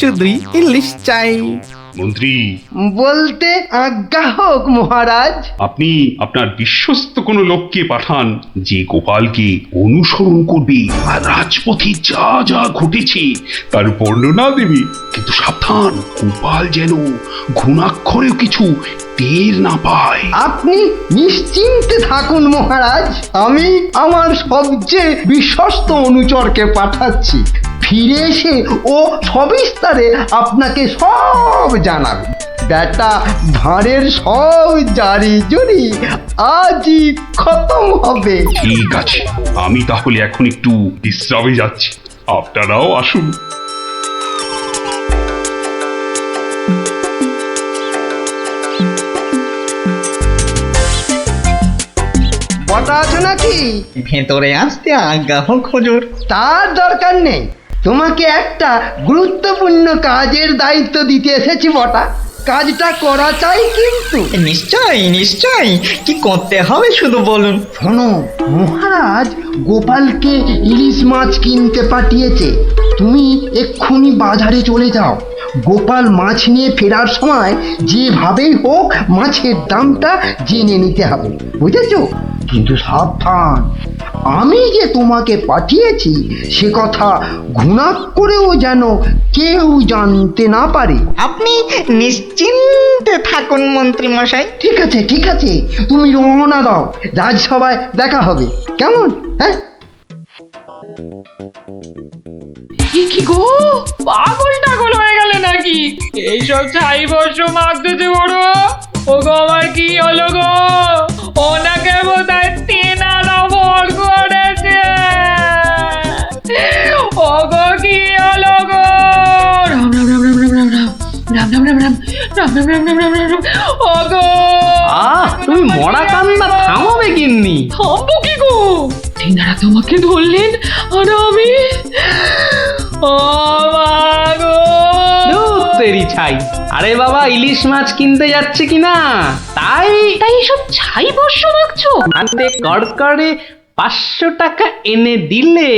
শুধুই ইলিশ চাই। মন্ত্রী, বলতে আজ্ঞা হোক মহারাজ। আপনি আপনার বিশ্বস্ত কোনো লোককে পাঠান যে গোপালকে অনুসরণ করবে আর রাজপথে যা যা ঘটেছে তার বর্ণনা দেবে। কিন্তু সাবধান, গোপাল যেন ঘুণাক্ষরেও কিছু টের না পায়। আপনি নিশ্চিন্তে থাকুন মহারাজ, আমি আমার সবচেয়ে বিশ্বস্ত অনুচরকে পাঠাচ্ছি। ফিরে এসে ও সবিস্তারে আপনাকে সব জানাবে। বেটা ভাঁড়ের সব জারি জুরি আজই খতম হবে। ঠিক আছে, আমি তাহলে এখন একটু বিশ্রামে যাচ্ছি, আপনারাও আসুন। বটা আছো নাকি? ভেতরে আসতে আজ্ঞা হোক হুজুর। তার দরকার নেই, তোমাকে একটা গুরুত্বপূর্ণ কাজের দায়িত্ব দিতে এসেছি বটা। কাজটা করা চাই কিন্তু। নিশ্চয়ই নিশ্চয়ই, কি করতে হবে শুধু বলুন। শোনো, মহারাজ গোপালকে ইলিশ মাছ কিনতে পাঠিয়েছে। তুমি এক্ষুনি বাজারে চলে যাও। গোপাল মাছ নিয়ে ফেরার সময় যেভাবেই হোক মাছের দামটা জেনে নিতে হবে, বুঝেছো? কিন্তু সাবধান, আমি যে তোমাকে পাঠিয়েছি সে কথা ঘুণাক্ষরেও যেন কেউ জানতে না পারে। আপনি নিশ্চিন্তে থাকুন মন্ত্রী মশাই। ঠিক আছে ঠিক আছে, তুমি রওনা দাও, রাজসভায় দেখা হবে, কেমন? হ্যাঁ, কি গো, পাগল টাগল হয়ে গেলে নাকি? এইসব ছাই বর্ষ মাগতেছে বড়। ও গো, আমার কি হলো গো? ওনাকে বোধহয় তেনারা ভর করেছে। ও গো, কি হলো গো? রাম রাম রাম রাম রাম রাম রাম রাম রাম রাম রাম রাম রাম রাম রাম রাম রাম। ও গো, তুমি মরা কান্না থামাবে গিন্নি? থামবো কি গো? তেনারা তোমাকে ধরলেন আর আমি, ও মা গো। ধুর তেরি ছাই। আরে বাবা, ইলিশ মাছ কিনতে যাচ্ছে কিনা, তাই তাই এসব ছাই বর্ষ মাগছো? হাতে কড়কড়ে 500 টাকা এনে দিলে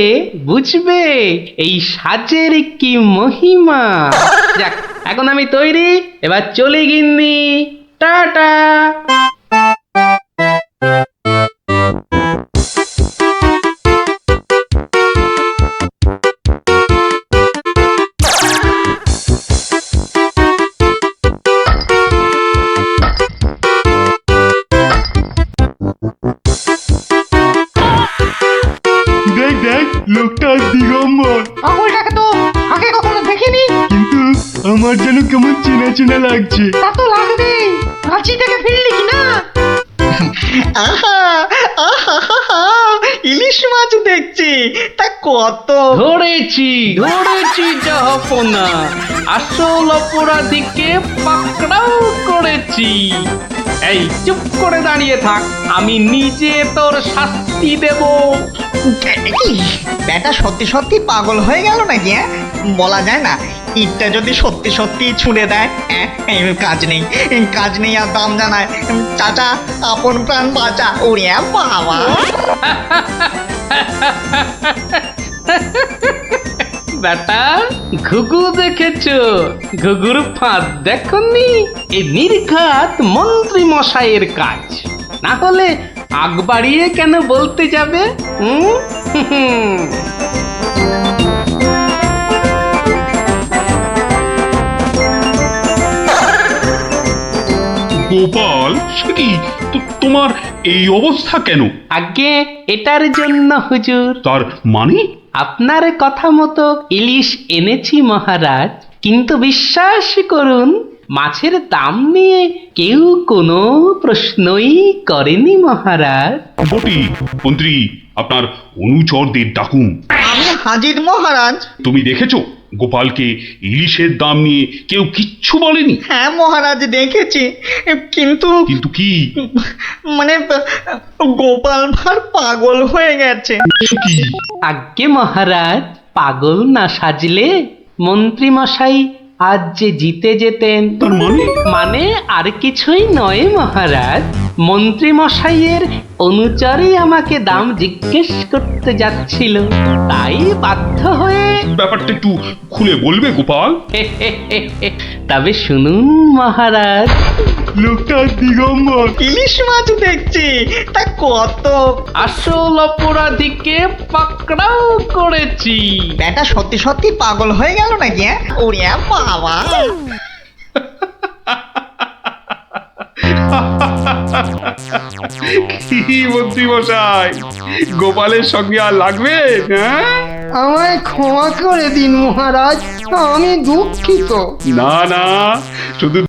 বুঝবে এই সাজের কি মহিমা। যাক, এখন আমি তৈরি, এবার চলে গিন্নি, টাটা। দেখ দেখ, লোকটা দিগম্বর, পাগলটাকে তো আগে কখনো দেখিনি। কিন্তু আমার যেন কেমন চেনা চেনা লাগছে। তা তো লাগবেই, রাঁচি থেকে ফিরলি কি না? আহা আহা আহা, ইলিশ মাছ দেখছি, তা কত। ধরেছি ধরেছি জাহাপনা, আসল অপরাধীকে পাকড়াও করেছি। এই চুপ করে দাঁড়িয়ে থাক, আমি নিজে তোর শাস্তি দেব। কি ব্যাটা সত্যি সত্যি পাগল হয়ে গেল নাকি? বলা যায় না, ইটটা যদি সত্যি সত্যি ছুঁড়ে দেয়, কাজ নেই কাজ নেই আর দাম জানায়, চাচা আপন প্রাণ বাঁচা। ওরে বাবা, বেটা, ঘুঘু দেখেছো? ঘুঘুর ফাঁদ দেখনি? এই নির্ঘাত মন্ত্রী মশাইয়ের কাজ, না হলে আগ বাড়িয়ে কেন বলতে যাবে? গোপাল, সে কি তোমার এই অবস্থা কেন? আগে এটার জন্য হুজুর, তার মানে? আপনার কথা মতো ইলিশ এনেছি মহারাজ, কিন্তু বিশ্বাস করুন মাছের দাম নিয়ে কেউ কোনো প্রশ্নই করেনি মহারাজ। বটি, মন্ত্রী, আপনার অনুচরদের ডাকুন। আমি হাজির মহারাজ। তুমি দেখেছো গোপালকে ইলিশের দাম নিয়ে কেউ কিচ্ছু বলেনি? হ্যাঁ মহারাজ, দেখেছি, কিন্তু কিন্তু কি? মানে গোপাল ভাঁড় পাগল হয়ে গেছে। সে কি? আজ্ঞে মহারাজ, পাগল না সাজলে মন্ত্রী মশাই আজ যে জিতে যেতেন। তার মানে? মানে আর কিছুই নয় মহারাজ, মন্ত্রী মশাইয়ের অনুচরই আমাকে দাম জিজ্ঞেস করতে যাচ্ছিল, তাই বাধ্য হয়ে ব্যাপারটা একটু খুলে বলবে গোপাল? তবে শুনুন মহারাজ, লোকটা দিগম্বর। ইলিশ মাছ দেখছি, তা কত? আসল অপরাধীকে পাকড়াও করেছি। ব্যাটা সত্যি সত্যি পাগল হয়ে গেল নাকি? ওরে বাবা! কি মন্ত্রী মশাই, গোপালের সঙ্গে আর লাগবে? হ্যাঁ, আমায় ক্ষমা করে দিন মহারাজ, আমি দুঃখিত। না না, শুধু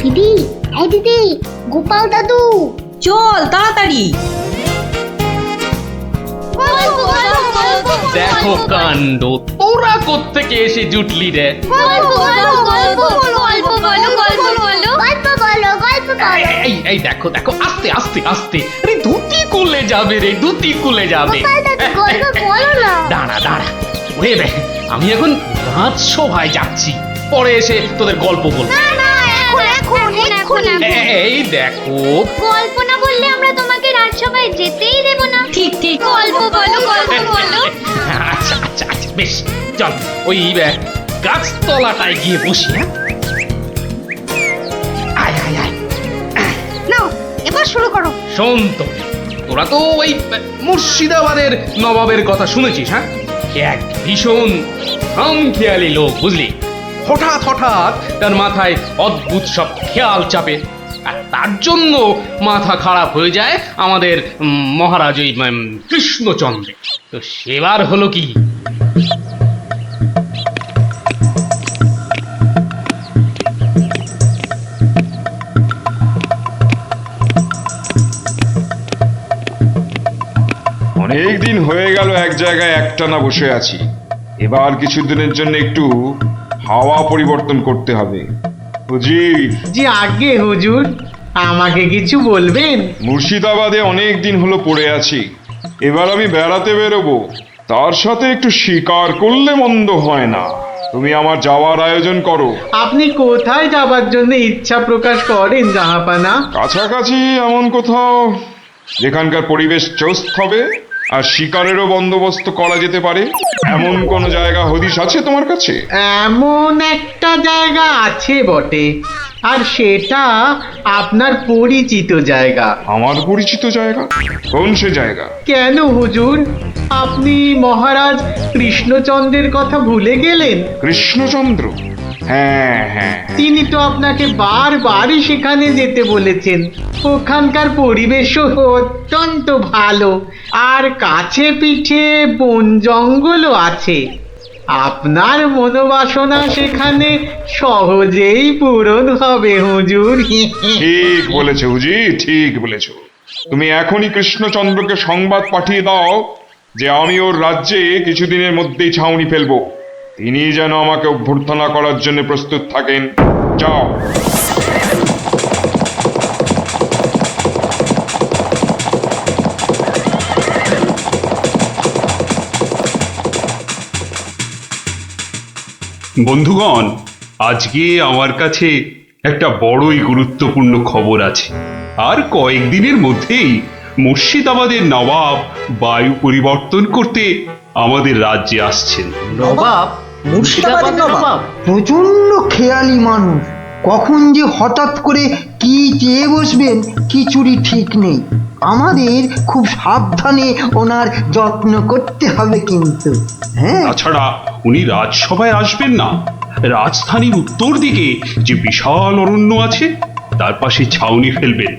দিদি, এই দিদি, গোপাল দাদু, চল তাড়াতাড়ি। গল্প, গল্প, গল্প, দেখো কাণ্ড, তোরা কোত্থেকে এসে জুটলি রে? গল্প, গল্প, গল্প, গল্প বলো, গল্প বলো, গল্প বলো, গল্প বলো। এই দেখো দেখো, আস্তে আস্তে আস্তে, আরে ধুতি খুলে যাবে রে, ধুতি খুলে যাবে। গোপাল দাদু, গল্প বলো না। দাঁড়া দাঁড়া, ওরে রে, আমি এখন রাজসভায় যাচ্ছি, পরে এসে তোদের গল্প বলবো। না না, এখন। এই দেখো, গল্প না বললে আমরা তোমাকে রাজসভায় যেতেই দেব না। ঠিক ঠিক। গল্প বলো, গল্প বলো। আচ্ছা আচ্ছা আচ্ছা, বেশ, চল ওই গাছতলাটায় গিয়ে বসি। হ্যাঁ, আয় আয় আয়। নাও, এবার শুরু করো। শোন তো, তোরা তো ওই মুর্শিদাবাদের নবাবের কথা শুনেছিস? হ্যাঁ, এক ভীষণ খামখেয়ালি লোক, বুঝলি? হঠাৎ হঠাৎ তার মাথায় অদ্ভুত সব খেয়াল চাপে, আর তার জন্য মাথা খারাপ হয়ে যায় আমাদের মহারাজ ওই কৃষ্ণচন্দ্র। তো সেবার হলো কি, অনেক দিন হয়ে গেল এক জায়গায় একটানা বসে আছি। এবার কিছুদিনের জন্য একটু হাওয়া পরিবর্তন করতে হবে। হুজির, জি আগে হুজুর, আমাকে কিছু বলবেন? মুর্শিদাবাদে অনেক দিন হলো পড়ে আছি, এবার আমি বেড়াতে বেরোবো, তার সাথে একটু শিকার করলে মন্দ হয় না। তুমি আমার যাওয়ার আয়োজন করো। আপনি কোথায় যাবার জন্য ইচ্ছা প্রকাশ করেন জাহাপানা? কাছাকাছি এমন কোথাও যেখানকার পরিবেশ চৌস্ত হবে আর শিকারেরও বন্দোবস্ত করা যেতে পারে, এমন কোন জায়গা হদিশ আছে তোমার কাছে? এমন একটা জায়গা আছে বটে, আর সেটা আপনার পরিচিত জায়গা। আমার পরিচিত জায়গা? কোন সে জায়গা? কেন হুজুর, আপনি মহারাজ কৃষ্ণচন্দ্রের কথা ভুলে গেলেন? কৃষ্ণচন্দ্র? হ্যাঁ হ্যাঁ, তিনি তো আপনাকে বারবারই সেখানে যেতে বলেছেন। ওখানকার পরিবেশও অত্যন্ত ভালো, আর কাছে পিঠে বন জঙ্গলও আছে। আপনার মনোবাসনা সেখানে সহজেই পূরণ হবে হুজুর। ঠিক বলেছো হুজি, ঠিক বলেছো। তুমি এখনই কৃষ্ণচন্দ্রকে সংবাদ পাঠিয়ে দাও যে আমি ওর রাজ্যে কিছুদিনের মধ্যেই ছাউনি ফেলবো। তিনি যেন আমাকে অভ্যর্থনা করার জন্য প্রস্তুত থাকেন। যাও। বন্ধুগণ, আজকে আমার কাছে একটা বড়ই গুরুত্বপূর্ণ খবর আছে। আর কয়েকদিনের মধ্যেই মুর্শিদাবাদের নবাব বায়ু পরিবর্তন করতে আমাদের রাজ্যে আসছেন। নবাব? মুর্শিদাবাদের নবাব? প্রচন্ড খেয়ালি মানুষ, কখন যে হঠাৎ করে কি চেয়ে বসবেন কিছুরই ঠিক নেই। আমাদের খুব সাবধানে ওনার যত্ন করতে হবে কিন্তু। হ্যাঁ, তাছাড়া উনি রাজসভায় আসবেন না, রাজধানীর উত্তর দিকে যে বিশাল অরণ্য আছে তার পাশে ছাউনি ফেলবেন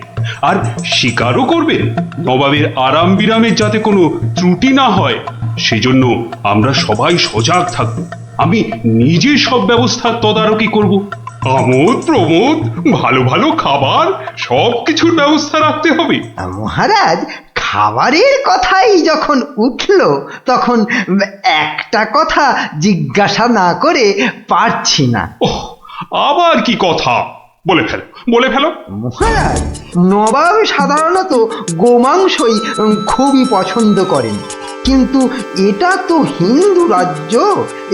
আর শিকারও করবেন। নবাবের আরাম বিরামের যাতে কোনো ত্রুটি না হয় সেজন্য আমরা সবাই সজাগ থাকব। আমি নিজে সব ব্যবস্থার তদারকি করব। আমোদ প্রমোদ, ভালো ভালো খাবার, সব কিছুর ব্যবস্থা রাখতে হবে। মহারাজ, খাবারের কথাই যখন উঠলো তখন একটা কথা জিজ্ঞাসা না করে পারছি না। ওহ, আবার কি কথা? বলে ফেলো, বলে ফেলো। মহারাজ, নবাব সাধারণত গোমাংসই খুবই পছন্দ করেন, কিন্তু এটা তো হিন্দু রাজ্য,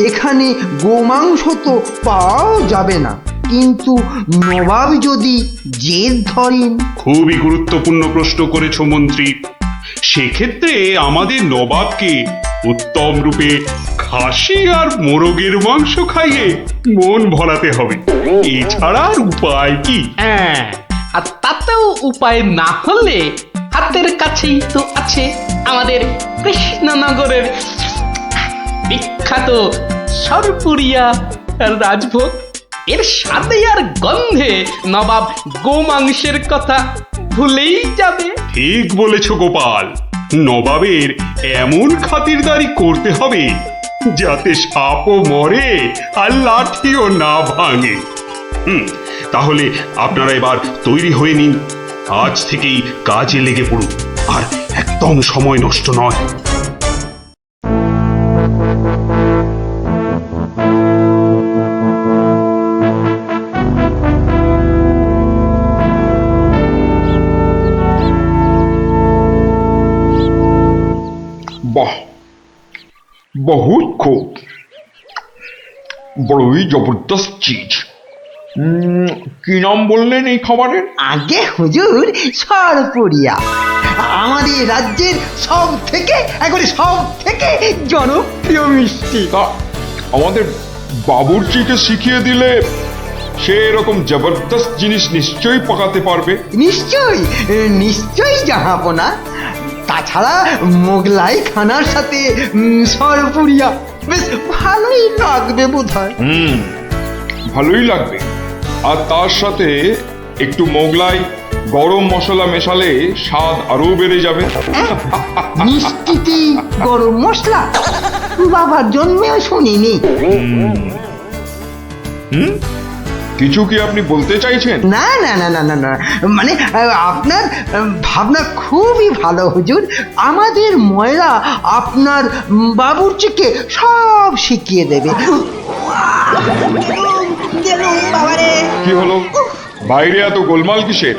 এখানে গোমাংস তো পাওয়াও যাবে না। কিন্তু নবাব যদি জেদ ধরেন। খুবই গুরুত্বপূর্ণ প্রশ্ন করেছো মন্ত্রী। সেক্ষেত্রে আমাদের নবাবকে উত্তম রূপে খাসি আর মোরগের মাংস খাইয়ে মন ভরাতে হবে। এছাড়া আর উপায় কি? হ্যাঁ, আর তাতেও উপায় না হলে হাতের কাছেই তো আছে আমাদের কৃষ্ণনগরের বিখ্যাত সরপুরিয়া রাজভোগ। এর স্বাদে আর গন্ধে নবাব গোমাংসের কথা ভুলেই যাবে। ঠিক বলেছো গোপাল, নবাবের এমন খাতিরদারি করতে হবে যাতে সাপও মরে আর লাঠিও না ভাঙে। তাহলে আপনারা এবার তৈরি হয়ে নিন, আজ থেকেই কাজে লেগে পড়ুন, আর একদম সময় নষ্ট নয়। বাহ, বহুত খুব, বড়ই জবরদস্ত চিজ। কি নাম বললেন এই খাবারের? আগে হুজুর, সরপুরিয়া আমাদের রাজ্যের সব থেকে জনপ্রিয় মিষ্টি। তা আমাদের বাবুর্চিকে শিখিয়ে দিলে সে এরকম জবরদস্ত জিনিস নিশ্চয়ই পাকাতে পারবে। নিশ্চয়ই জাহাপনা। তাছাড়া মোগলাই খানার সাথে সরপুরিয়া বেশ ভালোই লাগবে বোধহয়। ভালোই লাগবে। আর তার সাথে একটু মোগলাই গরম মশলা মেশালে স্বাদ আরো বেড়ে যাবে। মিষ্টিতে গরম মশলা? বাবার জন্মেও শুনিনি। কিছু কি আপনি বলতে চাইছেন? না না না না না না, মানে আপনার ভাবনা খুবই ভালো হুজুর। আমাদের ময়রা আপনার বাবুর্চিকে সব শিখিয়ে দেবে। কি হলো, বাইরে এত গোলমাল কিসের?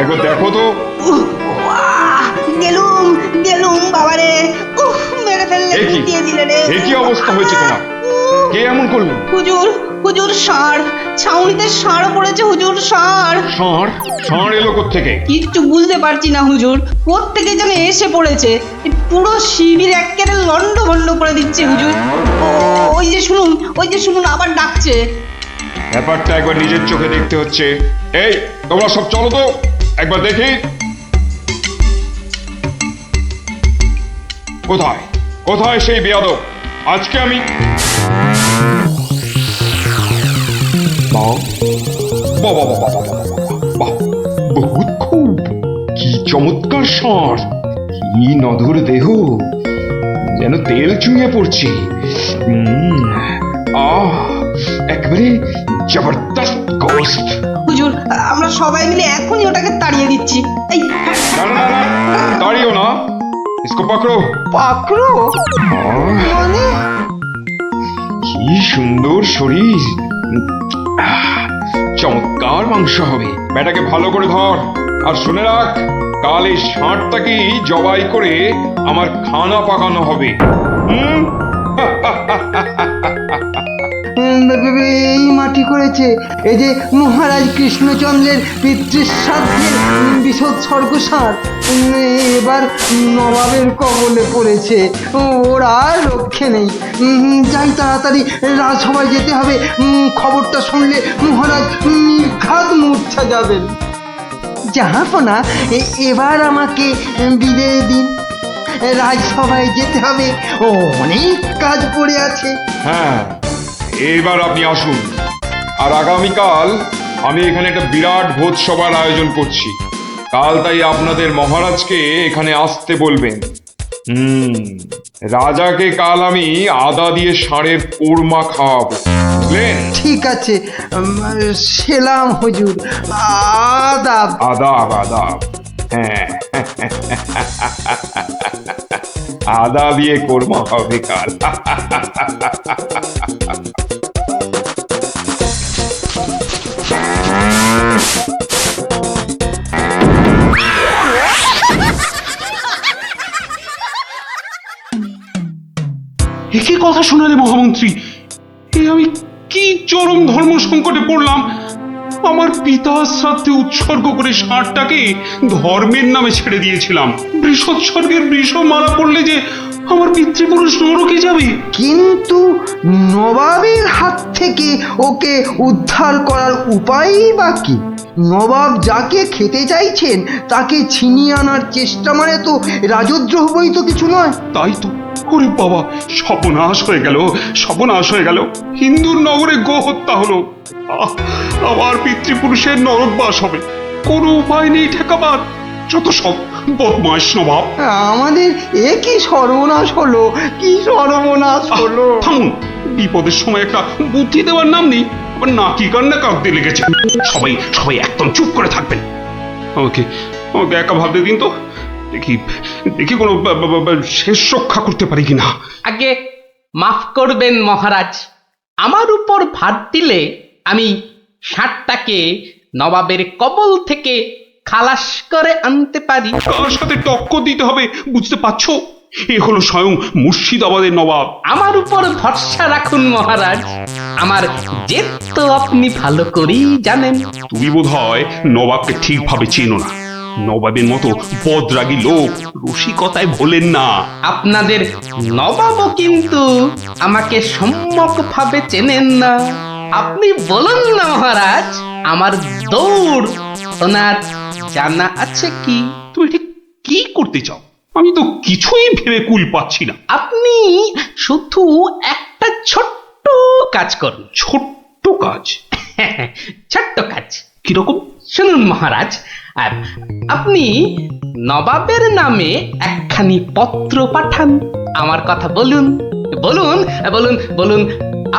একবার দেখো তো। এ কি অবস্থা হয়েছে তোমার? কে এমন করলো? হুজুর ষাঁড়, ছাউনিতে ষাঁড় পড়েছে হুজুর, ষাঁড়। ষাঁড়? ষাঁড় এলো কোত্থেকে? কিচ্ছু বুঝতে পারছি না হুজুর, কোত্থেকে যেন এসে পড়েছে, পুরো শিবির একেবারে লন্ডভন্ড করে দিচ্ছে হুজুর। ওই যে শুনুন আবার ডাকছে। ব্যাপারটা একবার নিজের চোখে দেখতে হচ্ছে। এই তোমরা সব চলো তো, একবার দেখি। কোথায় কোথায় সেই বেয়াদব? আজকে আমি বহুত খুব, কি চমৎকার ষাঁড়, কি নধর দেহ, যেন তেল চুইয়ে পড়ছে। একবারে জবরদস্ত গোস্ত। হুজুর, আমরা সবাই মিলে এখনই ওটাকে তাড়িয়ে দিচ্ছি। এই না না না, দাঁড়িও না, ইসকো পাকড়ো। পাকড়ো? মানে কি সুন্দর শরীর, চমৎকার মাংস হবে। বেটাকে ভালো করে ধর, আর শুনে রাখ, কাল এই ষাঁড়টাকেই জবাই করে আমার খানা পাকানো হবে। এই মাটি করেছে। এই যে মহারাজ কৃষ্ণচন্দ্রের পিতৃশ্রাদ্ধের বিসৎসর্গসার এবার নবাবের কবলে পড়েছে। ওর আর রক্ষে নেই। যাই তাড়াতাড়ি রাজসভায় যেতে হবে। খবরটা শুনলে মহারাজ নির্ঘাত মূর্ছা যাবেন। জাহাপনা, এবার আমাকে বিদায় দিন। রাজসভায় যেতে হবে, অনেক কাজ পড়ে আছে। হ্যাঁ, এবার আপনি আসুন। আর আগামীকাল আমি এখানে একটা বিরাট ভোজসভার আয়োজন করছি। কাল তাই আপনাদের মহারাজকে এখানে আসতে বলবেন। রাজাকে কাল আমি আদা দিয়ে ষাঁড়ের কোরমা খাওয়াবো, বুঝলেন? ঠিক আছে, সেলাম হুজুর। আদাব। আদাব আদাব। হ্যাঁ, আদা দিয়ে কোরমা হবে কাল। একই কথা শোনালে মহামন্ত্রী, এ আমি কি চরম ধর্ম সংকটে পড়লাম। আমার পিতা শ্রাদ্ধে উৎসর্গ করে ষাঁড়টাকে ধর্মের নামে ছেড়ে দিয়েছিলাম। বৃষোৎসর্গের বৃষ মারা পড়লে যে আমার পিতৃপুরুষ নরকে যাবে। কিন্তু নবাবের হাত থেকে ওকে উদ্ধার করার উপায়ই বা কি? নবাব যাকে খেতে চাইছেন তাকে ছিনিয়ে আনার চেষ্টা মানে তো রাজদ্রোহ বই তো কিছু নয়। তাই তো। ওরে বাবা, সর্বনাশ হয়ে গেল, সর্বনাশ হয়ে গেল। হিন্দুর নগরে গো হত্যা হলো। আমার পিতৃপুরুষের নরকবাস হবে। কোনো উপায় নেই ঠেকাবার। যত সব বদমাইশ নবাব। আমাদের এ কি সর্বনাশ হলো, কি সর্বনাশ হলো! থামুন, বিপদের সময় একটা বুদ্ধি দেওয়ার নাম নেই। আবার নাকি কান্না কাঁদতে লেগেছে। সবাই সবাই একদম চুপ করে থাকবেন। আমাকে আমাকে একা ভাবতে দিন তো। দেখি দেখি কোনো শেষ রক্ষা করতে পারি কিনা। আগে মাফ করবেন মহারাজ, আমার উপর ভার দিলে আমি ষাঁড়টাকে নবাবের কবল থেকে খালাস করে আনতে পারি। কার সাথে টক্কর দিতে হবে বুঝতে পারছো? এ হলো স্বয়ং মুর্শিদাবাদের নবাব। আমার উপর ভরসা রাখুন মহারাজ, আমার জেদ তো আপনি ভালো করেই জানেন। তুমি বোধহয় নবাবকে ঠিকভাবে চেনো না। নবাবের মতো বদরাগী লোক রসিকতায় ভোলেন না। আপনাদের নবাবও কিন্তু আমাকে সম্যকভাবে চেনেন না। আপনি বলুন না মহারাজ, আমার দৌড় ওনার জানা আছে কি? তুমি ঠিক কি করতে চাও? আমি তো কিছুই ভেবে কুল পাচ্ছি না। আপনি শুধু একটা ছোট্ট কাজ করুন। ছোট্ট কাজ? ছোট্ট কাজ কিরকম? শুনুন মহারাজ, আর আপনি নবাবের নামে একখানি পত্র পাঠান। আমার কথা বলুন বলুন বলুন বলুন,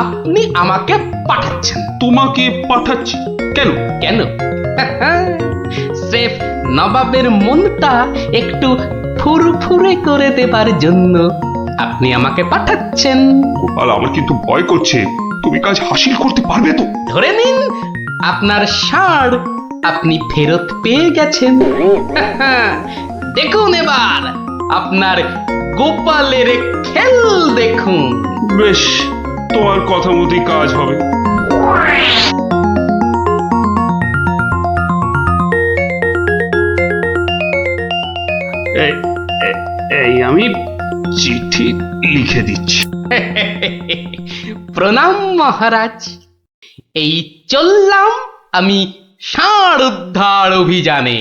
আপনি আমাকে পাঠাচ্ছেন। তোমাকে পাঠাচ্ছি? কেন? কেন? স্রেফ নবাবের মনটা একটু ফুরফুরে করে দেবার জন্য আপনি আমাকে পাঠাচ্ছেন। গোপাল, আমার কিন্তু ভয় করছে। তুমি কাজ হাসিল করতে পারবে তো? ধরে নিন আপনার ষাঁড় আপনি ফেরত পেয়ে গেছেন। দেখুন এবার আপনার গোপালের খেল দেখুন। বেশ, তোমার কথা মতোই কাজ হবে। এই আমি চিঠি লিখে দিচ্ছি। প্রণাম মহারাজ, এই চললাম আমি ষাঁড় উদ্ধার অভিযানে।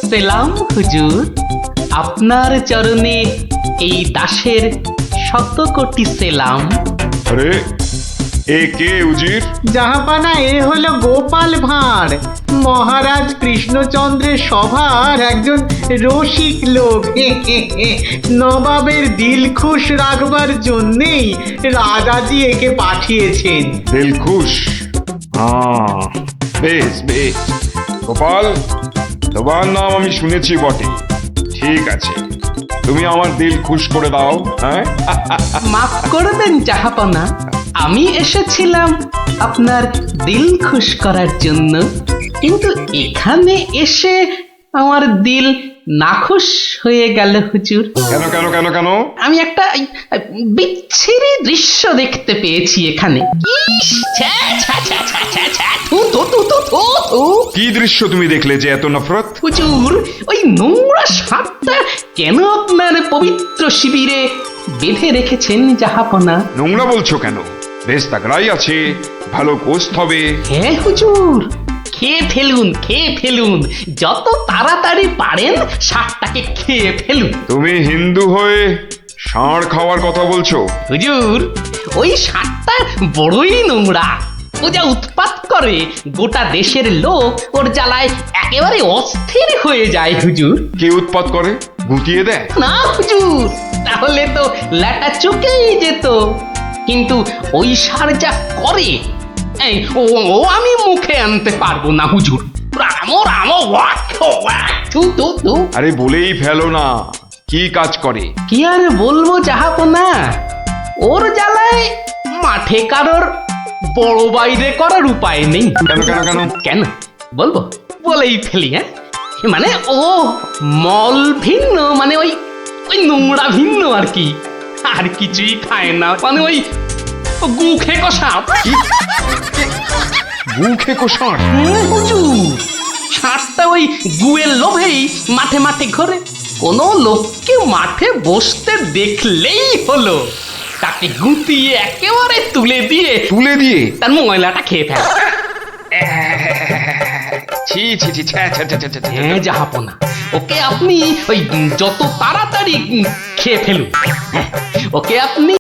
সেলাম হুজুর, আপনার চরণে এই দাসের শত কোটি সেলাম। আরে, এ কে উজির? জাহাপানা, এ হলো গোপাল ভাঁড়, মহারাজ কৃষ্ণচন্দ্রের সভার একজন রসিক লোক। নবাবের দিল খুশ রাখবার জন্যেই রাজাজি একে পাঠিয়েছেন। দিলখুশ? হ্যাঁ, বেশ বেশ। গোপাল, তোমার নাম আমি শুনেছি বটে। ঠিক আছে, তুমি আমার দিল খুশ করে দাও। হ্যাঁ, মাফ করবেন জাহাপনা, আমি এসেছিলাম আপনার দিল খুশ করার জন্য, কিন্তু এখানে এসে আমার দিল নাখুশ হয়ে গেল হুজুর। কেন কেন কেন কেন? আমি একটা বিচ্ছিরি দৃশ্য দেখতে পেয়েছি এখানে। ইস, ছ্যা, ছ্যা, ছ্যা, ছ্যা, ছ্যা, ছ্যা, থু, থু, থু, থু, থু, থু। কি দৃশ্য তুমি দেখলে যে এত নফরত? হুজুর, ওই নোংরা সাপটা কেন আপনার পবিত্র শিবিরে বেঁধে রেখেছেন জাহাপনা? নোংরা বলছো কেন? বেশ তাগড়াই আছে, ভালো গোস্ত হবে। হ্যাঁ হুজুর, খেয়ে ফেলুন, খেয়ে ফেলুন, যত তাড়াতাড়ি পারেন সাপটাকে খেয়ে ফেলুন। তুমি হিন্দু হয়ে ষাঁড় খাওয়ার কথা বলছো? হুজুর, ওই সাপটা বড়ই নোংরা। ও যা উৎপাত করে, গোটা দেশের লোক ওর জ্বালায় একেবারে অস্থির হয়ে যায় হুজুর। কে উৎপাত করে? গুটিয়ে দেয়? না হুজুর, তাহলে তো ল্যাটা চুকেই যেত। কিন্তু ওই সার যা করে, এই ও আমি মুখে আনতে পারবো না হুজুর। রামো রামো ওয়াক ওয়াক থু থু থু। আরে বলেই ফেলো না, কি কাজ করে? কি আর বলবো জাহাপনা, ওর জ্বালায় মাঠে কারোর বড় বাইরে করার উপায় নেই। কেন কেন কেন? কেন বলবো? বলেই ফেলি। হ্যাঁ, মানে ও মল ভিন্ন, মানে ওই ওই নোংরা ভিন্ন আর কি। আর কিছুই খায় না, মানে ওই গু খেকো সাপ। গু খেকো ষাঁড়? হুজুর, সাপটা ওই গুয়ের লোভেই মাঠে মাঠে ঘোরে। কোনো লোককে মাঠে বসতে দেখলেই হলো তাকে গুটিয়ে একেবারে তুলে দিয়ে তুলে দিয়ে? তার ময়লাটা খেয়ে ফেলে। ছি ছি ছি, ছ্যা, ছ্যা, ছ্যা, ছ্যা, ছ্যা, ছ্যা। হ্যাঁ জাহাপনা, ওকে আপনি ওই যত তাড়াতাড়ি খেয়ে ফেলুন। হ্যাঁ, ওকে আপনি